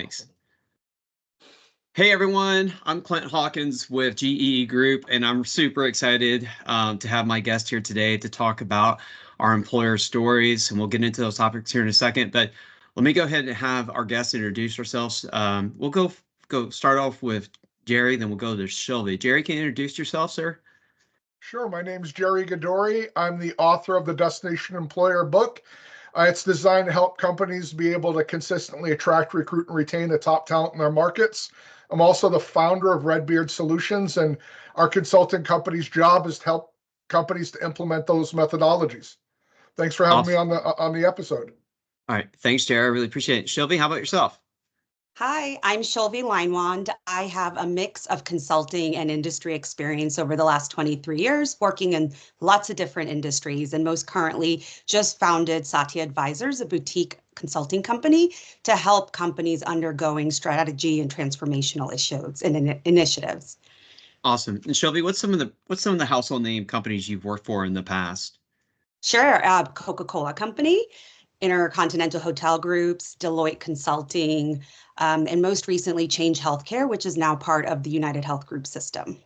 Thanks. Hey everyone, I'm Clint Hawkins with GEE Group, and I'm super excited to have my guest here today to talk about our employer stories, and we'll get into those topics here in a second. But let me go ahead and have our guests introduce ourselves. We'll go start off with Gerry, then we'll go to Shilvi. Gerry, can you introduce yourself, sir? Sure. My name is Gerry Gadoury. I'm the author of the Destination Employer book. It's designed to help companies be able to consistently attract, recruit, and retain the top talent in their markets. I'm also the founder of Redbeard Solutions, and our consulting company's job is to help companies to implement those methodologies. Thanks for having me on the episode. All right. Thanks, Gerry. I really appreciate it. Shilvi, how about yourself? Hi, I'm Shilvi Leinwand. I have a mix of consulting and industry experience over the last 23 years, working in lots of different industries, and most currently just founded Satya Advisors, a boutique consulting company to help companies undergoing strategy and transformational issues and initiatives. Awesome. And Shilvi, what's some of the household name companies you've worked for in the past? Sure, Coca-Cola Company, Intercontinental Hotel Groups, Deloitte Consulting, and most recently Change Healthcare, which is now part of the United Health Group system.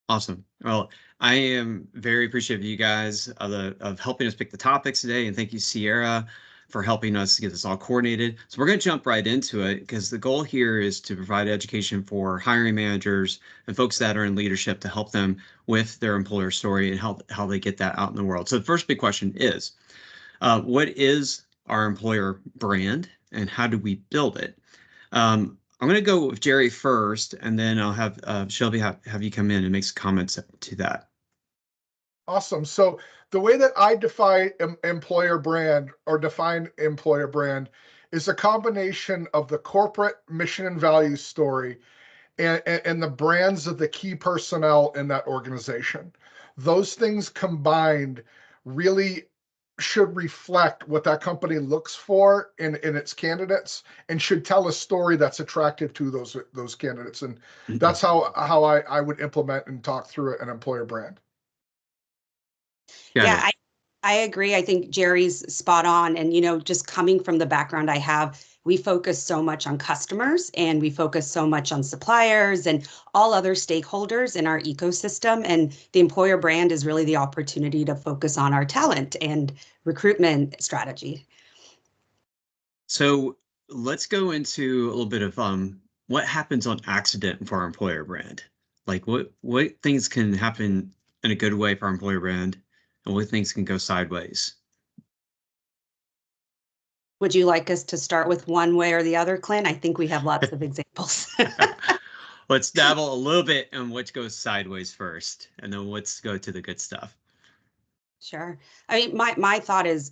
Awesome. Well, I am very appreciative of you guys of helping us pick the topics today, and thank you, Sierra, for helping us get this all coordinated. So we're going to jump right into it because the goal here is to provide education for hiring managers and folks that are in leadership to help them with their employer story and how they get that out in the world. So the first big question is, what is our employer brand and how do we build it? I'm going to go with Gerry first, and then I'll have Shilvi have you come in and make some comments to that. Awesome. So the way that I define employer brand is a combination of the corporate mission and value story and the brands of the key personnel in that organization. Those things combined really should reflect what that company looks for in its candidates and should tell a story that's attractive to those candidates. And that's how I would implement and talk through an employer brand. Yeah, I agree. I think Gerry's spot on. And, just coming from the background I have, we focus so much on customers and we focus so much on suppliers and all other stakeholders in our ecosystem. And the employer brand is really the opportunity to focus on our talent and recruitment strategy. So let's go into a little bit of what happens on accident for our employer brand. Like what things can happen in a good way for our employer brand and what things can go sideways. Would you like us to start with one way or the other, Clint? I think we have lots of examples. Let's dabble a little bit on what goes sideways first, and then let's go to the good stuff. Sure. I mean, my thought is,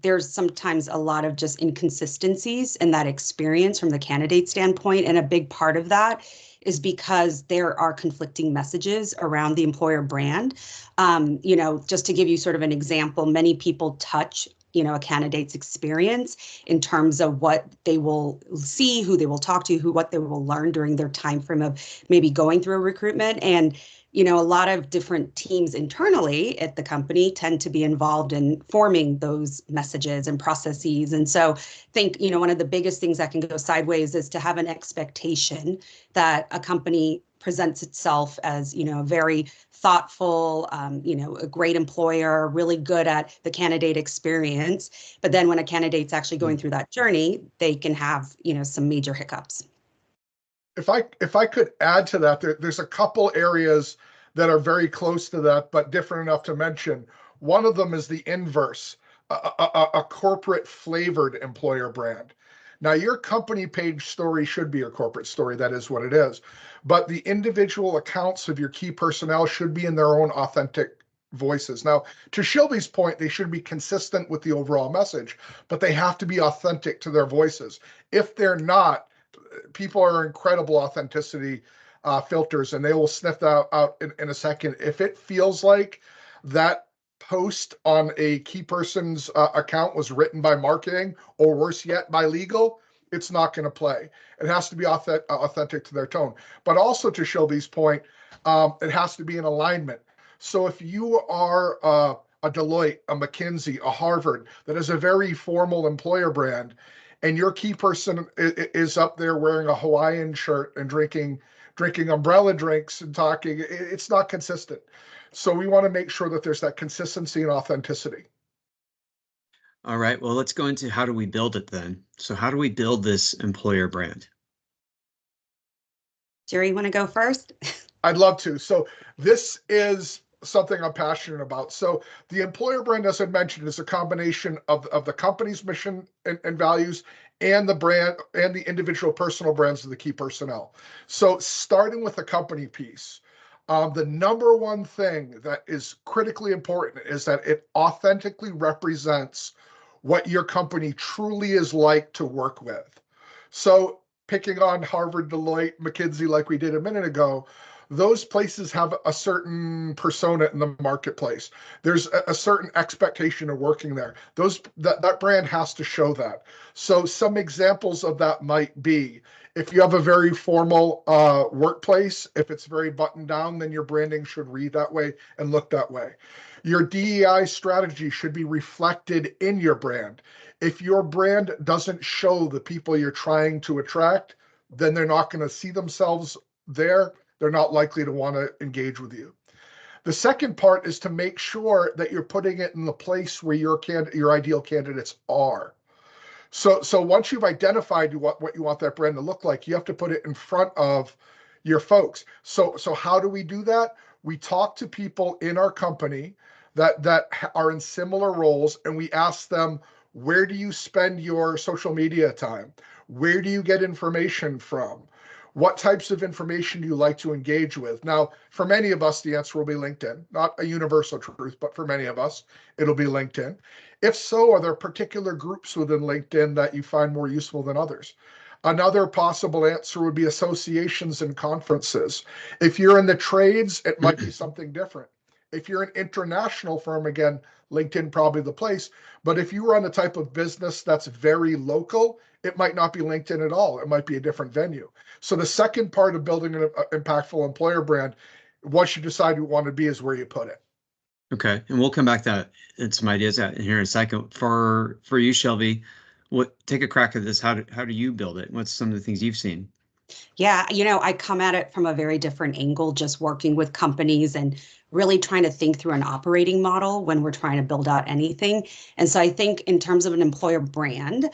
there's sometimes a lot of just inconsistencies in that experience from the candidate standpoint. And a big part of that is because there are conflicting messages around the employer brand. Just to give you sort of an example, many people touch a candidate's experience in terms of what they will see, who they will talk to, what they will learn during their time frame of maybe going through a recruitment. And, a lot of different teams internally at the company tend to be involved in forming those messages and processes. And so I think, one of the biggest things that can go sideways is to have an expectation that a company presents itself as, a very thoughtful, a great employer, really good at the candidate experience. But then when a candidate's actually going through that journey, they can have, some major hiccups. If I could add to that, there's a couple areas that are very close to that, but different enough to mention. One of them is the inverse, a corporate flavored employer brand. Now, your company page story should be a corporate story. That is what it is. But the individual accounts of your key personnel should be in their own authentic voices. Now, to Shilvi's point, they should be consistent with the overall message, but they have to be authentic to their voices. If they're not, people are incredible authenticity filters, and they will sniff that out in a second. If it feels like that post on a key person's account was written by marketing, or worse yet, by legal, it's not going to play. It has to be authentic to their tone. But also to Shilvi's point, it has to be in alignment. So if you are a Deloitte, a McKinsey, a Harvard that is a very formal employer brand, and your key person is up there wearing a Hawaiian shirt and drinking umbrella drinks and talking, it's not consistent. So we want to make sure that there's that consistency and authenticity. All right, well, let's go into how do we build it then? So how do we build this employer brand? Gerry, you want to go first? I'd love to. So this is something I'm passionate about. So the employer brand, as I mentioned, is a combination of the company's mission and values and the brand and the individual personal brands of the key personnel. So starting with the company piece, the number one thing that is critically important is that it authentically represents what your company truly is like to work with. So picking on Harvard, Deloitte, McKinsey, like we did a minute ago, those places have a certain persona in the marketplace. There's a certain expectation of working there. That brand has to show that. So some examples of that might be, if you have a very formal workplace, if it's very buttoned down, then your branding should read that way and look that way. Your DEI strategy should be reflected in your brand. If your brand doesn't show the people you're trying to attract, then they're not going to see themselves there. They're not likely to want to engage with you. The second part is to make sure that you're putting it in the place where your ideal candidates are. So once you've identified what you want that brand to look like, you have to put it in front of your folks. So how do we do that? We talk to people in our company that are in similar roles, and we ask them, where do you spend your social media time? Where do you get information from? What types of information do you like to engage with? Now, for many of us, the answer will be LinkedIn. Not a universal truth, but for many of us, it'll be LinkedIn. If so, are there particular groups within LinkedIn that you find more useful than others? Another possible answer would be associations and conferences. If you're in the trades, it might be something different. If you're an international firm, again, LinkedIn probably the place. But if you run the type of business that's very local, it might not be LinkedIn at all. It might be a different venue. So the second part of building an impactful employer brand, once you decide you want to be, is where you put it. Okay, and we'll come back to that and some ideas in here in a second. For you, Shilvi, take a crack at this. How do you build it? What's some of the things you've seen? Yeah, I come at it from a very different angle, just working with companies and really trying to think through an operating model when we're trying to build out anything. And so I think in terms of an employer brand,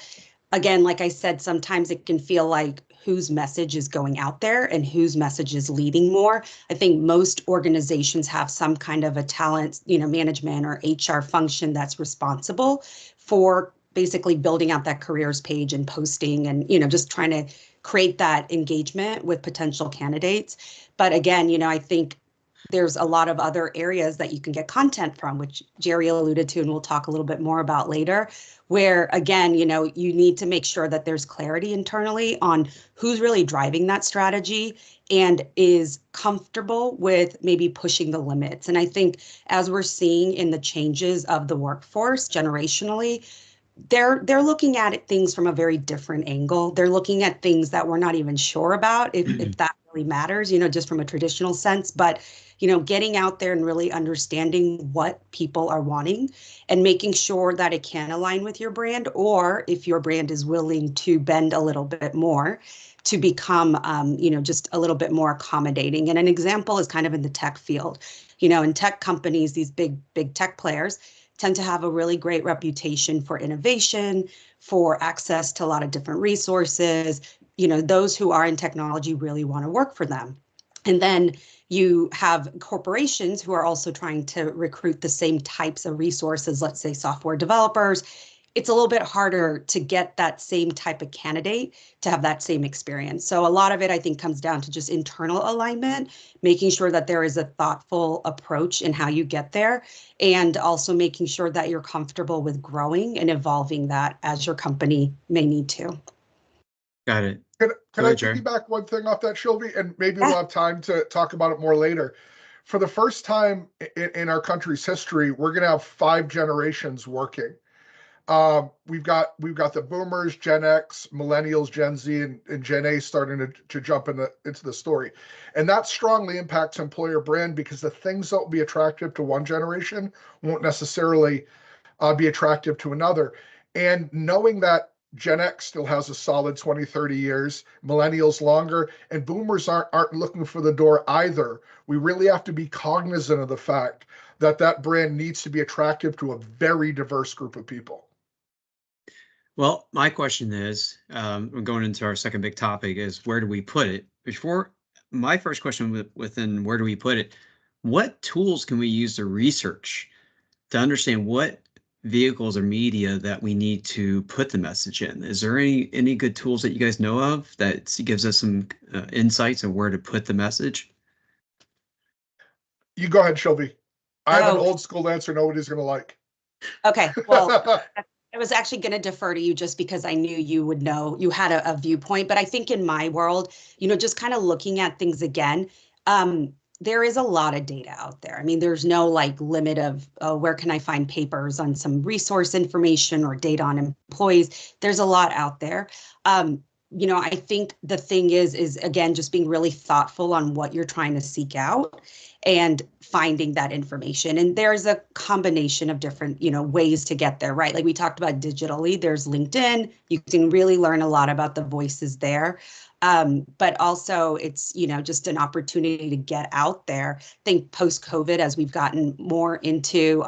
again, like I said, sometimes it can feel like whose message is going out there and whose message is leading more. I think most organizations have some kind of a talent, management or HR function that's responsible for basically building out that careers page and posting and, just trying to create that engagement with potential candidates. But again, I think there's a lot of other areas that you can get content from, which Gerry alluded to, and we'll talk a little bit more about later, where again, you need to make sure that there's clarity internally on who's really driving that strategy and is comfortable with maybe pushing the limits. And I think as we're seeing in the changes of the workforce generationally, they're looking at things from a very different angle. They're looking at things that we're not even sure about if that really matters, just from a traditional sense. But, getting out there and really understanding what people are wanting and making sure that it can align with your brand, or if your brand is willing to bend a little bit more to become, just a little bit more accommodating. And an example is kind of in the tech field. In tech companies, these big tech players tend to have a really great reputation for innovation, for access to a lot of different resources. Those who are in technology really want to work for them. And then you have corporations who are also trying to recruit the same types of resources, let's say software developers. It's a little bit harder to get that same type of candidate to have that same experience. So a lot of it, I think, comes down to just internal alignment, making sure that there is a thoughtful approach in how you get there, and also making sure that you're comfortable with growing and evolving that as your company may need to. Got it. Can I piggyback one thing off that, Shilvi? And maybe we'll have time to talk about it more later. For the first time in our country's history, we're going to have 5 generations working. We've got the boomers, Gen X, millennials, Gen Z, and Gen A starting to jump into the story. And that strongly impacts employer brand, because the things that will be attractive to one generation won't necessarily be attractive to another. And knowing that Gen X still has a solid 20, 30 years, millennials longer, and boomers aren't looking for the door either. We really have to be cognizant of the fact that that brand needs to be attractive to a very diverse group of people. Well, my question is, we're going into our second big topic is where do we put it? Before my first question within where do we put it, what tools can we use to research to understand what vehicles or media that we need to put the message in? Is there any good tools that you guys know of that gives us some insights on where to put the message? You go ahead, Shilvi. I have an old school answer nobody's going to like. Okay, well, I was actually going to defer to you just because I knew you would know, you had a viewpoint, but I think in my world, just kind of looking at things again, there is a lot of data out there. I mean, there's no like limit of where can I find papers on some resource information or data on employees. There's a lot out there. I think the thing is again, just being really thoughtful on what you're trying to seek out and finding that information. And there's a combination of different, ways to get there, right? Like we talked about digitally, there's LinkedIn. You can really learn a lot about the voices there. But also it's, just an opportunity to get out there. I think post-COVID, as we've gotten more into,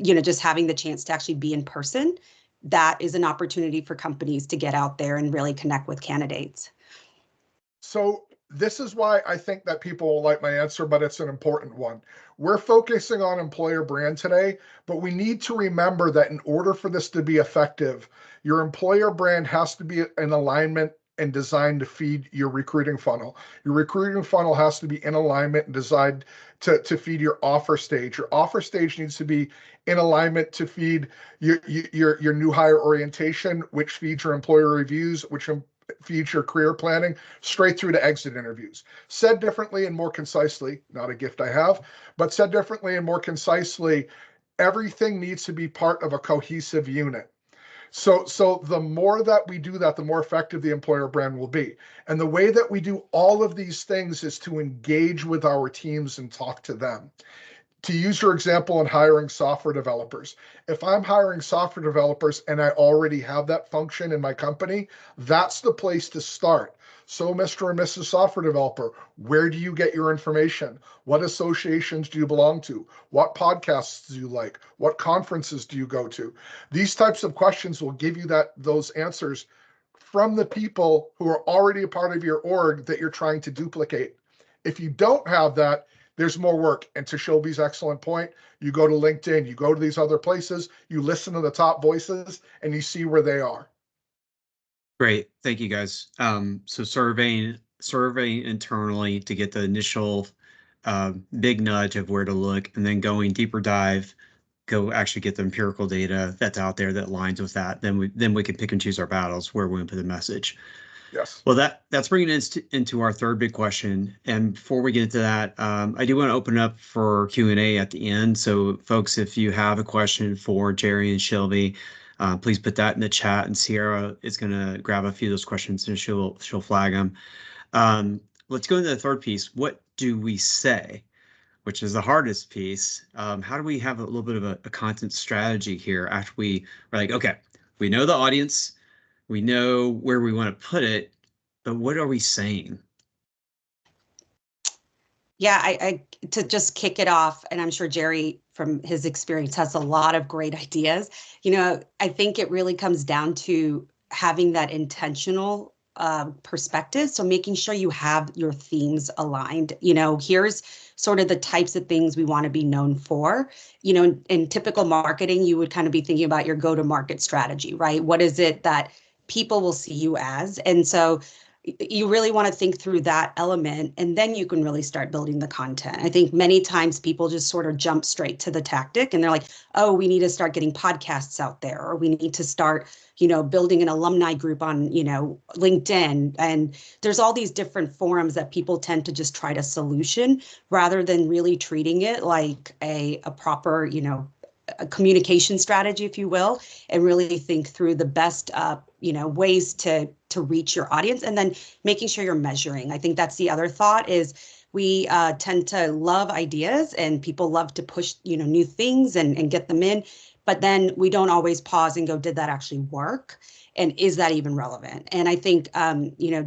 just having the chance to actually be in person, that is an opportunity for companies to get out there and really connect with candidates. So this is why I think that people will like my answer, but it's an important one. We're focusing on employer brand today, but we need to remember that in order for this to be effective, your employer brand has to be in alignment and designed to feed your recruiting funnel. Your recruiting funnel has to be in alignment and designed to feed your offer stage. Your offer stage needs to be in alignment to feed your new hire orientation, which feeds your employer reviews, which feeds your career planning, straight through to exit interviews. Said differently and more concisely, not a gift I have, but said differently and more concisely, everything needs to be part of a cohesive unit. So the more that we do that, the more effective the employer brand will be. And the way that we do all of these things is to engage with our teams and talk to them. To use your example in hiring software developers, if I'm hiring software developers and I already have that function in my company, that's the place to start. So Mr. and Mrs. Software Developer, where do you get your information? What associations do you belong to? What podcasts do you like? What conferences do you go to? These types of questions will give you those answers from the people who are already a part of your org that you're trying to duplicate. If you don't have that, there's more work. And to Shilvi's excellent point, you go to LinkedIn, you go to these other places, you listen to the top voices, and you see where they are. Great. Thank you, guys. So surveying internally to get the initial big nudge of where to look, and then going deeper dive, go actually get the empirical data that's out there that aligns with that. Then we can pick and choose our battles where we put the message. Yes. Well, that's bringing us into our third big question. And before we get into that, I do want to open up for Q&A at the end. So folks, if you have a question for Gerry and Shilvi, please put that in the chat, and Sierra is going to grab a few of those questions and she'll flag them. Let's go into the third piece. What do we say? Which is the hardest piece. How do we have a little bit of a content strategy here after we're like, okay, we know the audience, we know where we want to put it, but what are we saying? Yeah, I to just kick it off, and I'm sure Gerry, from his experience, has a lot of great ideas. I think it really comes down to having that intentional perspective. So making sure you have your themes aligned. Here's sort of the types of things we want to be known for. In typical marketing, you would kind of be thinking about your go-to-market strategy, right? What is it that people will see you as? And so you really want to think through that element, and then you can really start building the content. I think many times people just sort of jump straight to the tactic, and they're like, oh, we need to start getting podcasts out there, or we need to start, building an alumni group on, LinkedIn. And there's all these different forums that people tend to just try to solution rather than really treating it like a proper, a communication strategy, if you will, and really think through the best, ways to reach your audience, and then making sure you're measuring. I think that's the other thought is we tend to love ideas, and people love to push, new things and get them in, but then we don't always pause and go, did that actually work? And is that even relevant? And I think,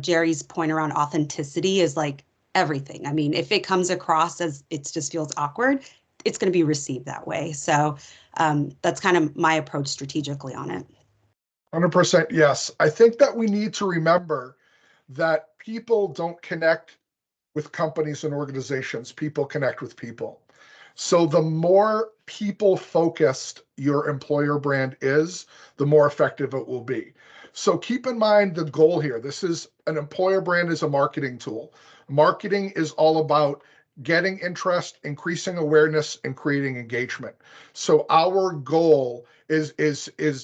Gerry's point around authenticity is like everything. I mean, if it comes across as it just feels awkward, it's going to be received that way. So that's kind of my approach strategically on it. 100% yes. I think that we need to remember that people don't connect with companies and organizations. People connect with people. So the more people focused your employer brand is, the more effective it will be. So keep in mind the goal here. This is an employer brand is a marketing tool. Marketing is all about getting interest, increasing awareness, and creating engagement. So our goal is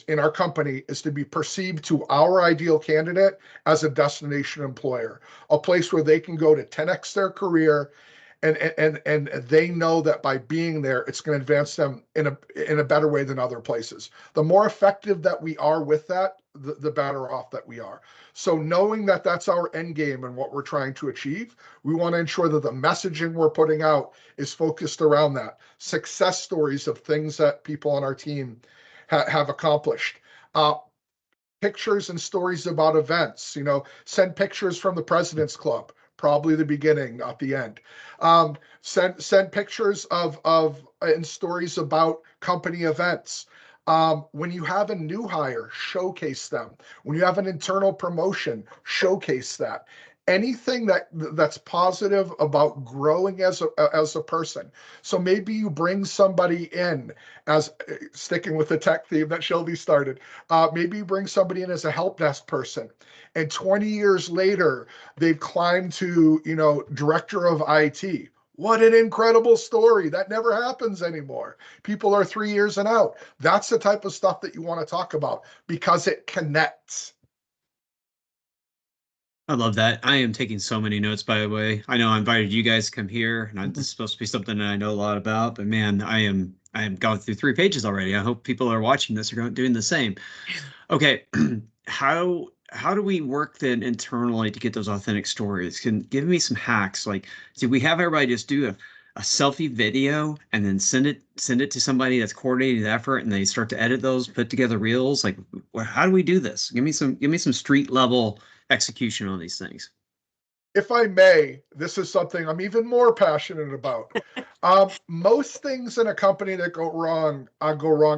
in our company is to be perceived to our ideal candidate as a destination employer, a place where they can go to 10x their career, and they know that by being there, it's going to advance them in a better way than other places. The more effective that we are with that, the better off that we are. So knowing that that's our end game and what we're trying to achieve, we want to ensure that the messaging we're putting out is focused around that. Success stories of things that people on our team have accomplished. Pictures and stories about events, send pictures from the President's Club, probably the beginning, not the end. Send pictures of and stories about company events. When you have a new hire, showcase them. When you have an internal promotion, showcase that. Anything that's positive about growing as a person. So maybe you bring somebody in as sticking with the tech theme that Shilvi started. Maybe you bring somebody in as a help desk person, and 20 years later, they've climbed to, director of IT. What an incredible story. That never happens anymore. People are 3 years and out. That's the type of stuff that you want to talk about because it connects. I love that. I am taking so many notes, by the way. I know I invited you guys to come here, and this is supposed to be something that I know a lot about, but man, I am gone through 3 pages already. I hope people are watching this are doing the same. Okay, how do we work then internally to get those authentic stories? Can give me some hacks. Like, do we have everybody just do a selfie video and then send it to somebody that's coordinating the effort, and they start to edit those, put together reels? Like, how do we do this? Give me some street level execution on these things. If I may, this is something I'm even more passionate about. Most things in a company that go wrong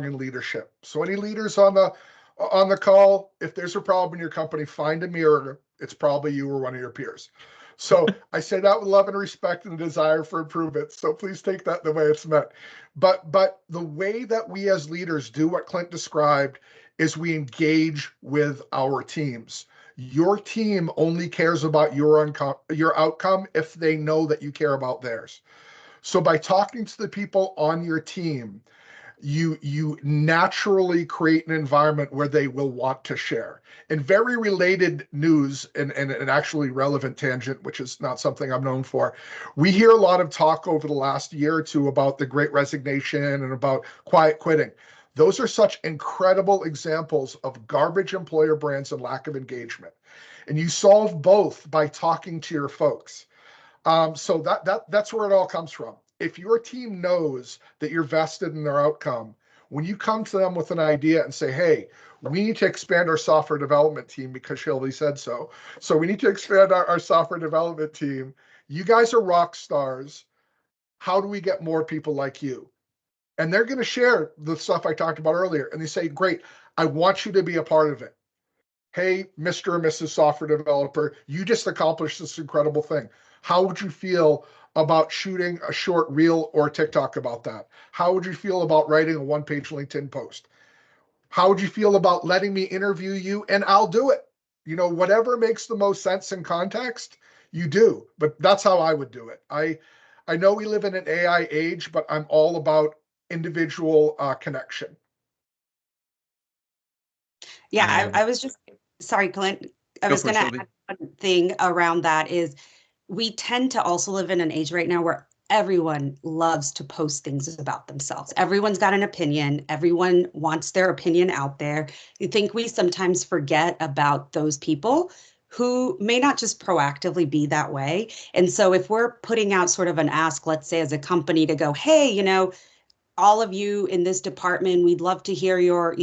in leadership. So any leaders on the call, if there's a problem in your company, find a mirror. It's probably you or one of your peers. So I say that with love and respect and a desire for improvement. So please take that the way it's meant. But the way that we as leaders do what Clint described is we engage with our teams. Your team only cares about your outcome if they know that you care about theirs. So by talking to the people on your team, you naturally create an environment where they will want to share. And very related news and an actually relevant tangent, which is not something I'm known for, we hear a lot of talk over the last year or two about the Great Resignation and about quiet quitting. Those are such incredible examples of garbage employer brands and lack of engagement. And you solve both by talking to your folks. So that's where it all comes from. If your team knows that you're vested in their outcome, when you come to them with an idea and say, hey, we need to expand our software development team because Shilvi said so. So we need to expand our software development team. You guys are rock stars. How do we get more people like you? And they're going to share the stuff I talked about earlier. And they say, great, I want you to be a part of it. Hey, Mr. or Mrs. Software Developer, you just accomplished this incredible thing. How would you feel about shooting a short reel or TikTok about that? How would you feel about writing a one-page LinkedIn post? How would you feel about letting me interview you and I'll do it? Whatever makes the most sense in context, you do. But that's how I would do it. I know we live in an AI age, but I'm all about individual connection. Yeah, I was just, sorry, Clint. I was going to add one thing around that is we tend to also live in an age right now where everyone loves to post things about themselves. Everyone's got an opinion. Everyone wants their opinion out there. I think we sometimes forget about those people who may not just proactively be that way. And so if we're putting out sort of an ask, let's say as a company to go, hey, all of you in this department, we'd love to hear your,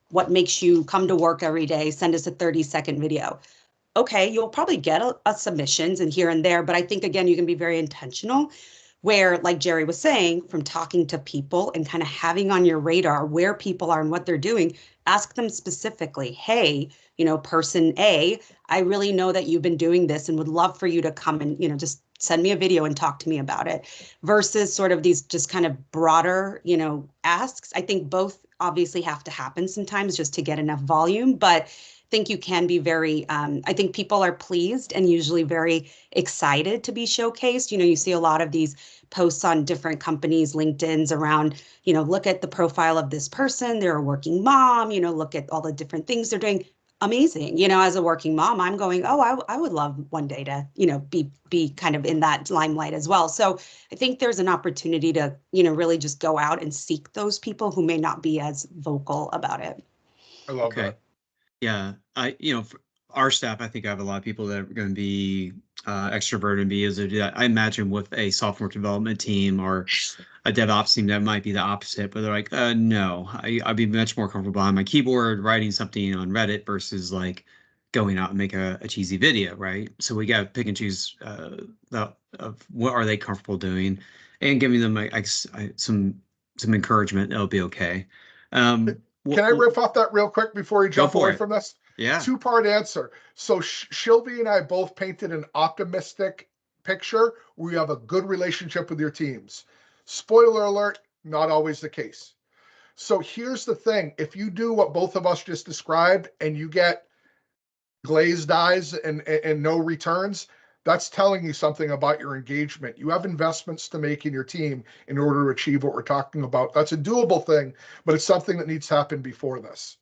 what makes you come to work every day, send us a 30-second video. Okay, you'll probably get a submissions and here and there, but I think, again, you can be very intentional where, like Gerry was saying, from talking to people and kind of having on your radar where people are and what they're doing, ask them specifically, hey, person A, I really know that you've been doing this and would love for you to come and, just send me a video and talk to me about it, versus sort of these just kind of broader, asks. I think both obviously have to happen sometimes just to get enough volume, but I think you can be very, I think people are pleased and usually very excited to be showcased. You see a lot of these posts on different companies, LinkedIn's around, look at the profile of this person. They're a working mom, look at all the different things they're doing. Amazing. As a working mom, I'm going, oh, I would love one day to, be kind of in that limelight as well. So I think there's an opportunity to, really just go out and seek those people who may not be as vocal about it. I love that. Yeah, for our staff, I think I have a lot of people that are going to be extroverted and be able to do that. I imagine with a software development team or a DevOps team, that might be the opposite, but they're like, no, I'd be much more comfortable behind my keyboard writing something on Reddit versus like going out and make a cheesy video, right? So we got to pick and choose of what are they comfortable doing and giving them some encouragement. It'll be okay. Can I riff off that real quick before you jump away from this? Yeah. Two-part answer. So Shilvi and I both painted an optimistic picture where you have a good relationship with your teams. Spoiler alert, not always the case. So here's the thing. If you do what both of us just described and you get glazed eyes and no returns, that's telling you something about your engagement. You have investments to make in your team in order to achieve what we're talking about. That's a doable thing, but it's something that needs to happen before this.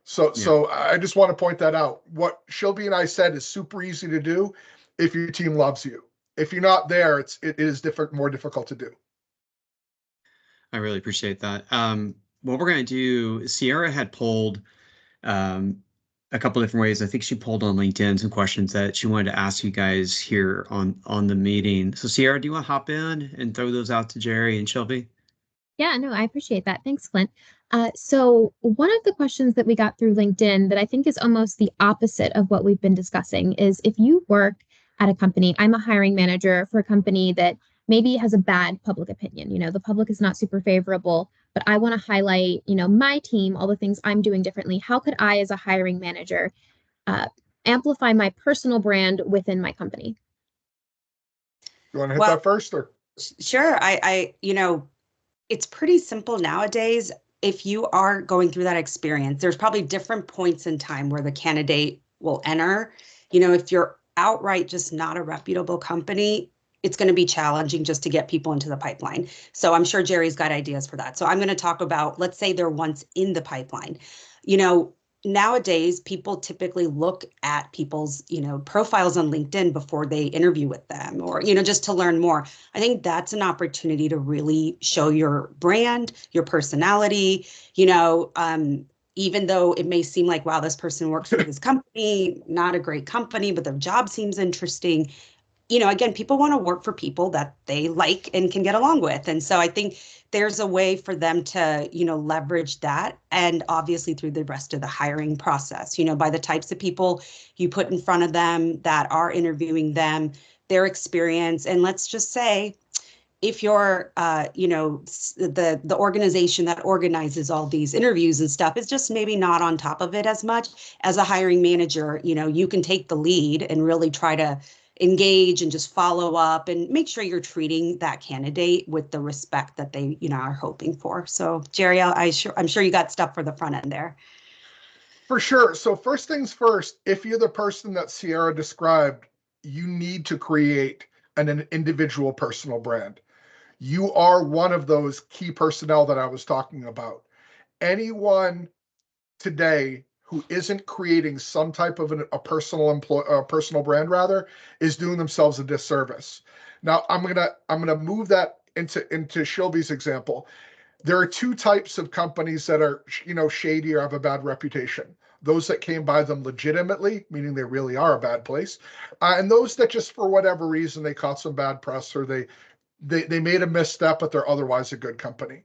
So I just want to point that out. What Shilvi and I said is super easy to do if your team loves you. If you're not there, it is more difficult to do. I really appreciate that. What we're going to do, Sierra had pulled a couple different ways. I think she pulled on LinkedIn some questions that she wanted to ask you guys here on the meeting. So Sierra, do you want to hop in and throw those out to Gerry and Shilvi? Yeah, no, I appreciate that. Thanks, Clint. So one of the questions that we got through LinkedIn that I think is almost the opposite of what we've been discussing is if you work at a company, I'm a hiring manager for a company that maybe has a bad public opinion. The public is not super favorable, but I want to highlight, my team, all the things I'm doing differently. How could I, as a hiring manager, amplify my personal brand within my company? You want to hit that first, or? Sure. It's pretty simple nowadays. If you are going through that experience, there's probably different points in time where the candidate will enter. If you're outright just not a reputable company, it's going to be challenging just to get people into the pipeline. So I'm sure Gerry's got ideas for that. So I'm going to talk about, let's say they're once in the pipeline. Nowadays, people typically look at people's, profiles on LinkedIn before they interview with them or, just to learn more. I think that's an opportunity to really show your brand, your personality, even though it may seem like, wow, this person works for this company, not a great company, but their job seems interesting. Again, people want to work for people that they like and can get along with. And so I think there's a way for them to, leverage that. And obviously through the rest of the hiring process, by the types of people you put in front of them that are interviewing them, their experience. And let's just say, if you're, the organization that organizes all these interviews and stuff is just maybe not on top of it as much as a hiring manager, you can take the lead and really try to engage and just follow up and make sure you're treating that candidate with the respect that they, are hoping for. So Gerry, I'm sure you got stuff for the front end there. For sure. So first things first, if you're the person that Sierra described, you need to create an individual personal brand. You are one of those key personnel that I was talking about. Anyone today who isn't creating some type of a personal brand rather is doing themselves a disservice. Now I'm gonna move that into Shilvi's example. There are two types of companies that are shady or have a bad reputation. Those that came by them legitimately, meaning they really are a bad place, and those that just for whatever reason they caught some bad press or they made a misstep, but they're otherwise a good company.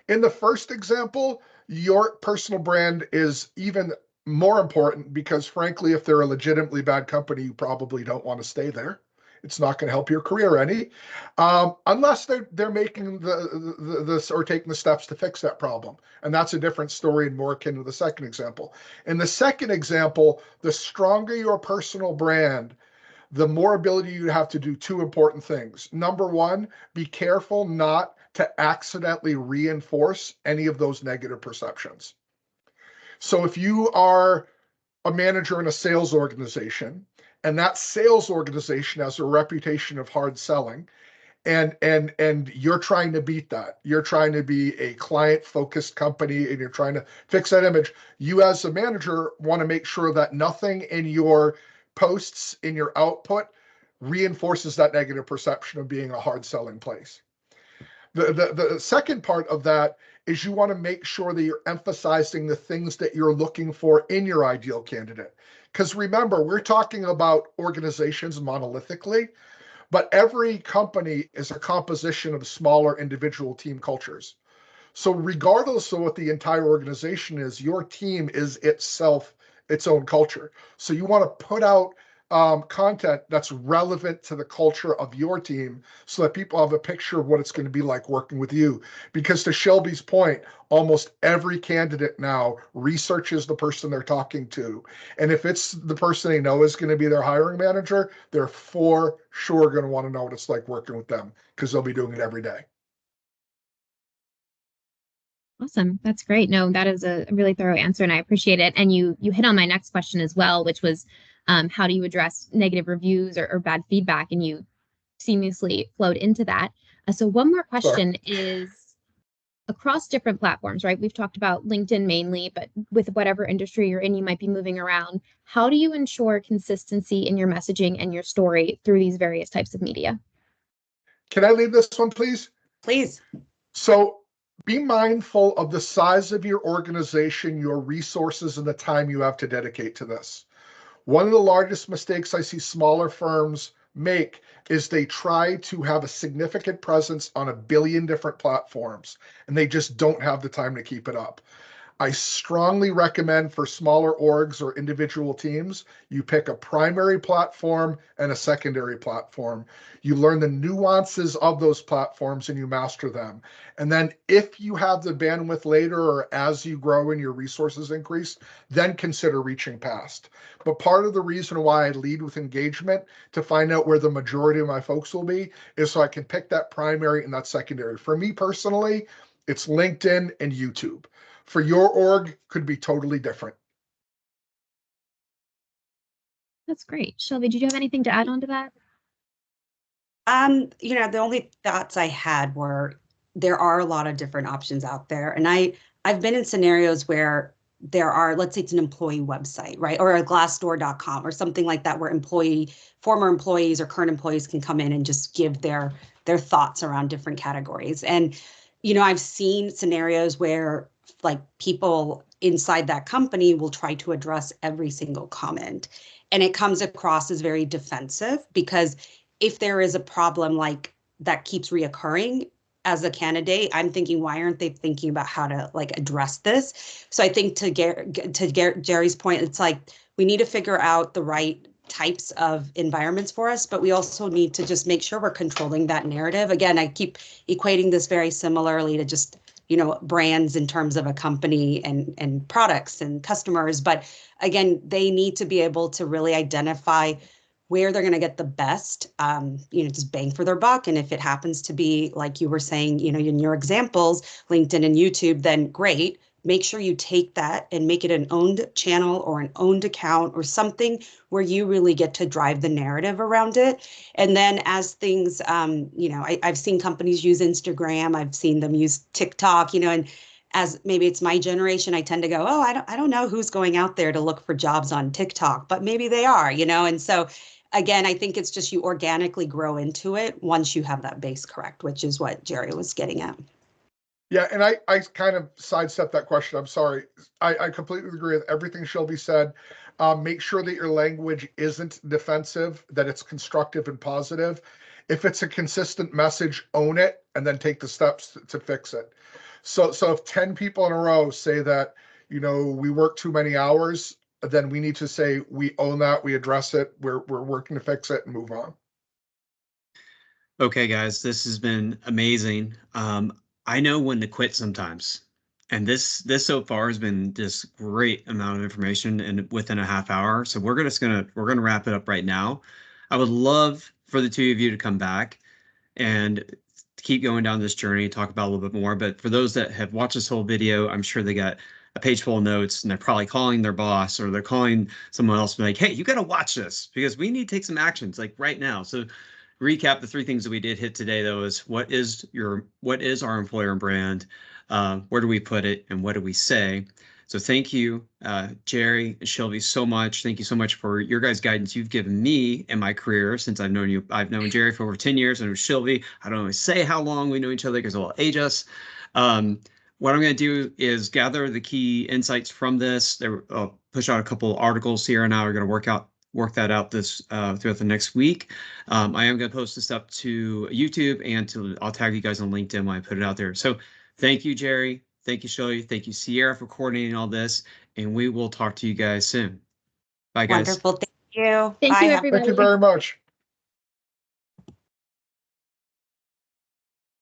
In the first example, Your personal brand is even more important because, frankly, if they're a legitimately bad company, you probably don't want to stay there. It's not going to help your career any, unless they're making this or taking the steps to fix that problem. And that's a different story and more akin to the second example. In the second example, the stronger your personal brand, the more ability you have to do two important things. Number one, be careful not to accidentally reinforce any of those negative perceptions. So if you are a manager in a sales organization, and that sales organization has a reputation of hard selling, and you're trying to beat that. You're trying to be a client-focused company, and you're trying to fix that image. You, as a manager, want to make sure that nothing in your posts, in your output, reinforces that negative perception of being a hard-selling place. The second part of that is you want to make sure that you're emphasizing the things that you're looking for in your ideal candidate. Because remember, we're talking about organizations monolithically, but every company is a composition of smaller individual team cultures. So regardless of what the entire organization is, your team is itself its own culture. So you want to put out content that's relevant to the culture of your team so that people have a picture of what it's going to be like working with you. Because to Shilvi's point, almost every candidate now researches the person they're talking to. And if it's the person they know is going to be their hiring manager, they're for sure going to want to know what it's like working with them because they'll be doing it every day. Awesome. That's great. No, that is a really thorough answer, and I appreciate it. And you hit on my next question as well, which was how do you address negative reviews or bad feedback? And you seamlessly flowed into that. So one more question is across different platforms, right? We've talked about LinkedIn mainly, but with whatever industry you're in, you might be moving around. How do you ensure consistency in your messaging and your story through these various types of media? Can I leave this one, please? Please. So be mindful of the size of your organization, your resources, and the time you have to dedicate to this. One of the largest mistakes I see smaller firms make is they try to have a significant presence on a billion different platforms, and they just don't have the time to keep it up. I strongly recommend for smaller orgs or individual teams, you pick a primary platform and a secondary platform. You learn the nuances of those platforms and you master them. And then if you have the bandwidth later or as you grow and your resources increase, then consider reaching past. But part of the reason why I lead with engagement to find out where the majority of my folks will be is so I can pick that primary and that secondary. For me personally, it's LinkedIn and YouTube. For your org, could be totally different. That's great. Shilvi, did you have anything to add on to that? The only thoughts I had were there are a lot of different options out there. And I've been in scenarios where there are, let's say it's an employee website, right? Or a glassdoor.com or something like that, where former employees or current employees can come in and just give their thoughts around different categories. And, I've seen scenarios where like people inside that company will try to address every single comment. And it comes across as very defensive because if there is a problem like that keeps reoccurring as a candidate, I'm thinking, why aren't they thinking about how to like address this? So I think to Gerry's point, it's like we need to figure out the right types of environments for us, but we also need to just make sure we're controlling that narrative. Again, I keep equating this very similarly to just brands in terms of a company and products and customers. But again, they need to be able to really identify where they're going to get the best, just bang for their buck. And if it happens to be, like you were saying, in your examples, LinkedIn and YouTube, then great. Make sure you take that and make it an owned channel or an owned account or something where you really get to drive the narrative around it. And then as things, I've seen companies use Instagram, I've seen them use TikTok, and as maybe it's my generation, I tend to go, oh, I don't know who's going out there to look for jobs on TikTok, but maybe they are, and so again, I think it's just you organically grow into it once you have that base correct, which is what Gerry was getting at. Yeah, and I kind of sidestepped that question. I'm sorry. I completely agree with everything Shilvi said. Make sure that your language isn't defensive, that it's constructive and positive. If it's a consistent message, own it, and then take the steps to fix it. So if 10 people in a row say that, we work too many hours, then we need to say we own that, we address it, we're working to fix it and move on. Okay, guys, this has been amazing. I know when to quit sometimes. And this so far has been this great amount of information and within a half hour. So we're gonna wrap it up right now. I would love for the two of you to come back and keep going down this journey, talk about a little bit more. But for those that have watched this whole video, I'm sure they got a page full of notes and they're probably calling their boss or they're calling someone else and be like, hey, you got to watch this because we need to take some actions like right now. So recap the three things that we did hit today, though, is what is our employer brand? Where do we put it and what do we say? So thank you, Gerry and Shilvi, so much. Thank you so much for your guys' guidance you've given me in my career since I've known you. I've known Gerry for over 10 years, and with Shilvi, I don't always say how long we know each other because it'll age us. What I'm going to do is gather the key insights from this. I'll push out a couple articles. Sierra and I are going to work that out this throughout the next week. I am going to post this up to YouTube and I'll tag you guys on LinkedIn when I put it out there. So thank you, Gerry. Thank you, Shilvi. Thank you, Sierra, for coordinating all this. And we will talk to you guys soon. Bye, guys. Wonderful. Thank you. Thank Bye. you, Have- everybody. Thank you very much.